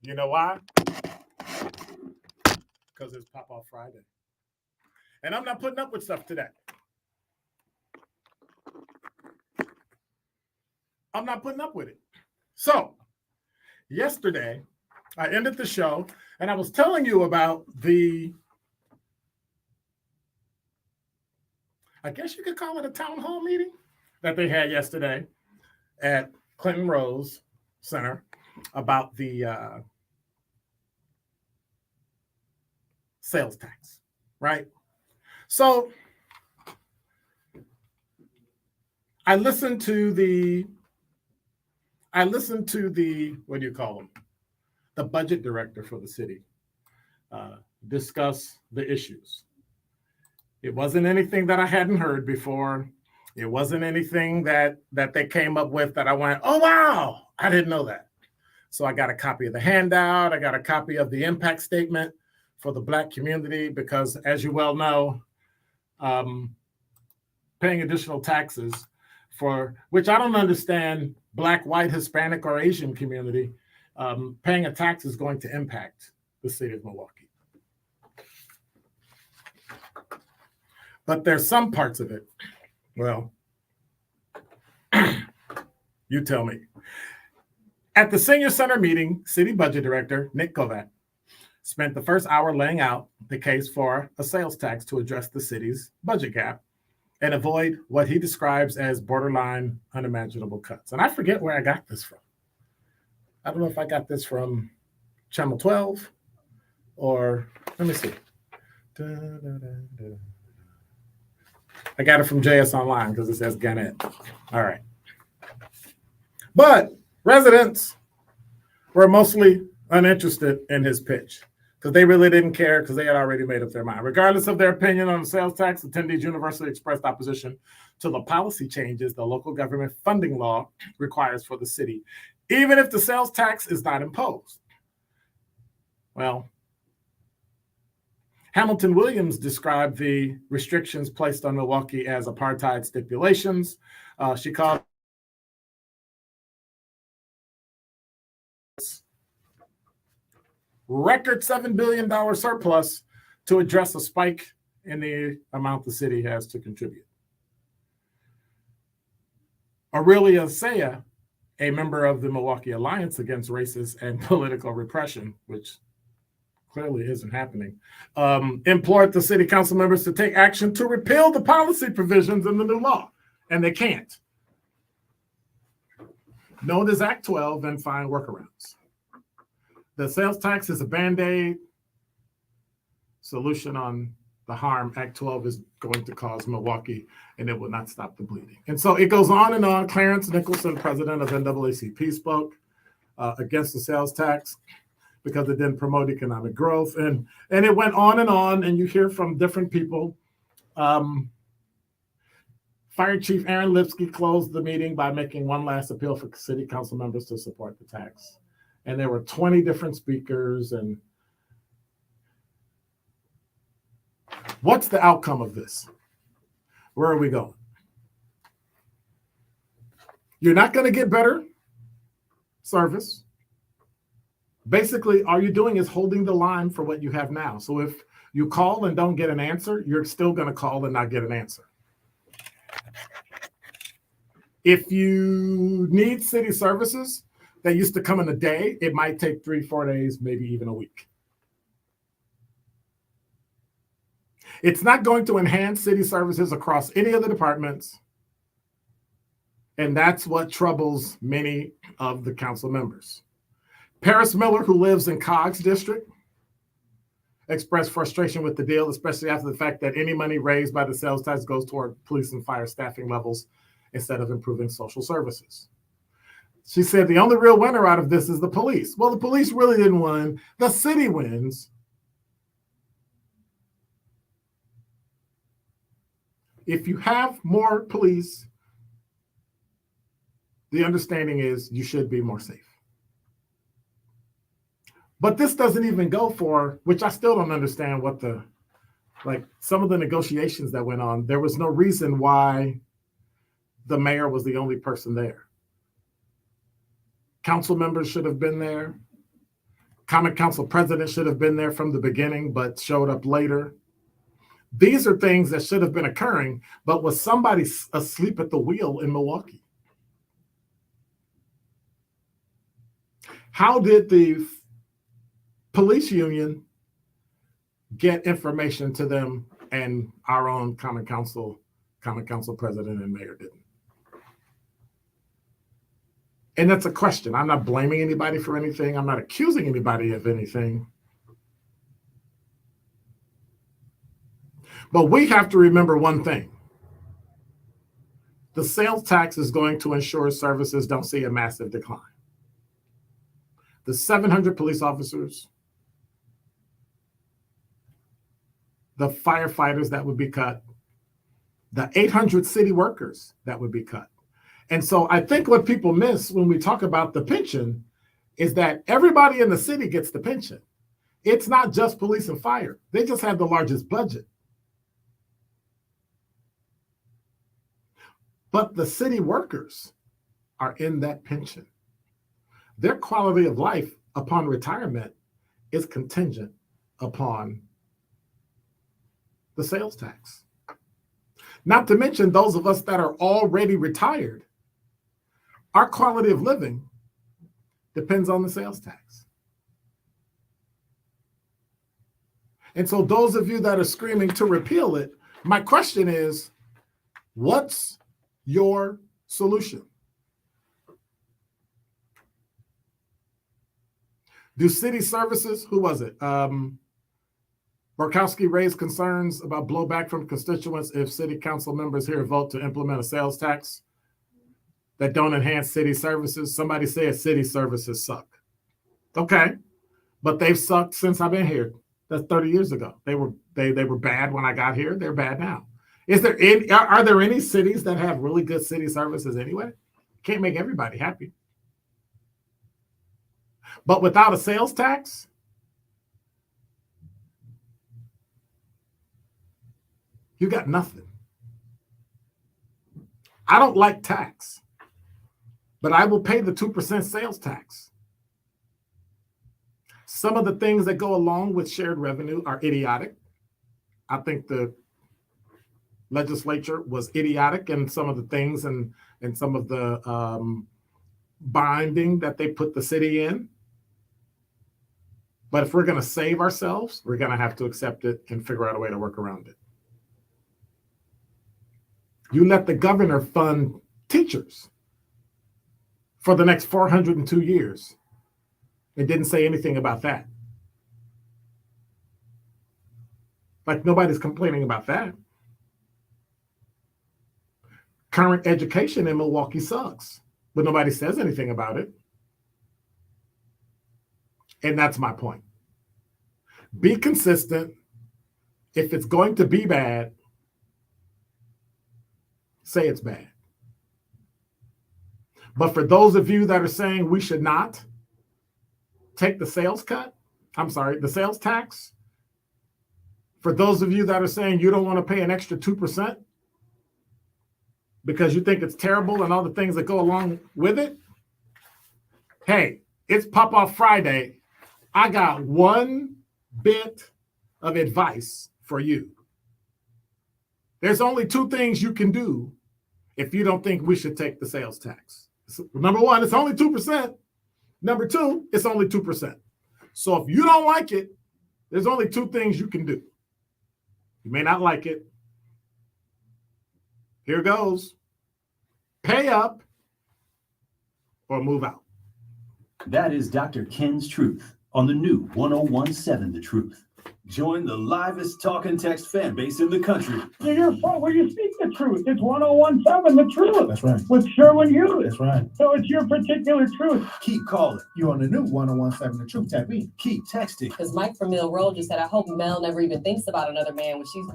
You know why? Because it's Pop Off Friday. And I'm not putting up with stuff today. I'm not putting up with it. So, yesterday, I ended the show and I was telling you about I guess you could call it a town hall meeting that they had yesterday at Clinton Rose Center about the sales tax, right? So I listened to the what do you call them? The budget director for the city discuss the issues. It wasn't anything that I hadn't heard before. It wasn't anything that they came up with that I went, oh, wow, I didn't know that. So I got a copy of the handout. I got a copy of the impact statement for the Black community because, as you well know, paying additional taxes for, which I don't understand, Black, white, Hispanic, or Asian community, paying a tax is going to impact the city of Milwaukee. But there's some parts of it. Well, you tell me. At the senior center meeting, city budget director Nick Kovac spent the first hour laying out the case for a sales tax to address the city's budget gap and avoid what he describes as borderline unimaginable cuts. And I forget where I got this from. I don't know if I got this from Channel 12 or, let me see. I got it from JS Online because it says Gannett. All right. But residents were mostly uninterested in his pitch because they really didn't care because they had already made up their mind. Regardless of their opinion on the sales tax, attendees universally expressed opposition to the policy changes the local government funding law requires for the city, even if the sales tax is not imposed. Well, Hamilton Williams described the restrictions placed on Milwaukee as apartheid stipulations. She called record $7 billion surplus to address a spike in the amount the city has to contribute. Aurelia Saya, a member of the Milwaukee Alliance Against Racist and Political Repression, which clearly isn't happening, implored the city council members to take action to repeal the policy provisions in the new law, and they can't. Known as Act 12 and find workarounds. The sales tax is a Band-Aid solution on the harm Act 12 is going to cause Milwaukee, and it will not stop the bleeding. And so it goes on and on. Clarence Nicholson, president of NAACP, spoke against the sales tax because it didn't promote economic growth. And it went on, and you hear from different people. Fire Chief Aaron Lipsky closed the meeting by making one last appeal for city council members to support the tax. And there were 20 different speakers. And what's the outcome of this? Where are we going? You're not going to get better service. Basically, all you're doing is holding the line for what you have now. So if you call and don't get an answer, you're still going to call and not get an answer. If you need city services that used to come in a day, it might take 3-4 days, maybe even a week. It's not going to enhance city services across any of the departments. And that's what troubles many of the council members. Paris Miller, who lives in Coggs District, expressed frustration with the deal, especially after the fact that any money raised by the sales tax goes toward police and fire staffing levels instead of improving social services. She said the only real winner out of this is the police. Well, the police really didn't win. The city wins. If you have more police, the understanding is you should be more safe. But this doesn't even go for, which I still don't understand what some of the negotiations that went on, there was no reason why the mayor was the only person there. Council members should have been there. Common Council president should have been there from the beginning, but showed up later. These are things that should have been occurring, but was somebody asleep at the wheel in Milwaukee? How did the police union get information to them and our own Common Council president and mayor didn't? And that's a question. I'm not blaming anybody for anything. I'm not accusing anybody of anything. But we have to remember one thing. The sales tax is going to ensure services don't see a massive decline. The 700 police officers, the firefighters that would be cut, the 800 city workers that would be cut. And so I think what people miss when we talk about the pension is that everybody in the city gets the pension. It's not just police and fire. They just have the largest budget. But the city workers are in that pension. Their quality of life upon retirement is contingent upon the sales tax. Not to mention those of us that are already retired, our quality of living depends on the sales tax. And so those of you that are screaming to repeal it, my question is, what's your solution? Do city services, who was it? Borkowski raised concerns about blowback from constituents if city council members here vote to implement a sales tax that don't enhance city services. Somebody said city services suck. Okay, but they've sucked since I've been here. That's 30 years ago. They were bad when I got here. They're bad now. Are there any cities that have really good city services anyway? Can't make everybody happy. But without a sales tax, you got nothing. I don't like tax, but I will pay the 2% sales tax. Some of the things that go along with shared revenue are idiotic. I think the legislature was idiotic in some of the things and some of the binding that they put the city in. But if we're going to save ourselves, we're going to have to accept it and figure out a way to work around it. You let the governor fund teachers for the next 402 years. It didn't say anything about that. Like nobody's complaining about that. Current education in Milwaukee sucks, but nobody says anything about it. And that's my point. Be consistent. If it's going to be bad, say it's bad. But for those of you that are saying we should not take the sales tax, for those of you that are saying you don't want to pay an extra 2% because you think it's terrible and all the things that go along with it, hey, it's Pop-Off Friday. I got one bit of advice for you. There's only two things you can do if you don't think we should take the sales tax. Number one, it's only 2%. Number two, it's only 2%. So if you don't like it, there's only two things you can do. You may not like it. Here goes. Pay up or move out. That is Dr. Ken's Truth on the new 1017 The Truth. Join the livest talk and text fan base in the country. To your phone where you speak the truth. It's 1017 The Truth. That's right. With Sherwin Hughes. That's right. So it's your particular truth. Keep calling. You on the new 1017 The Truth. Tap in. Keep texting. Because Mike from Mill Road just said, I hope Mel never even thinks about another man when she's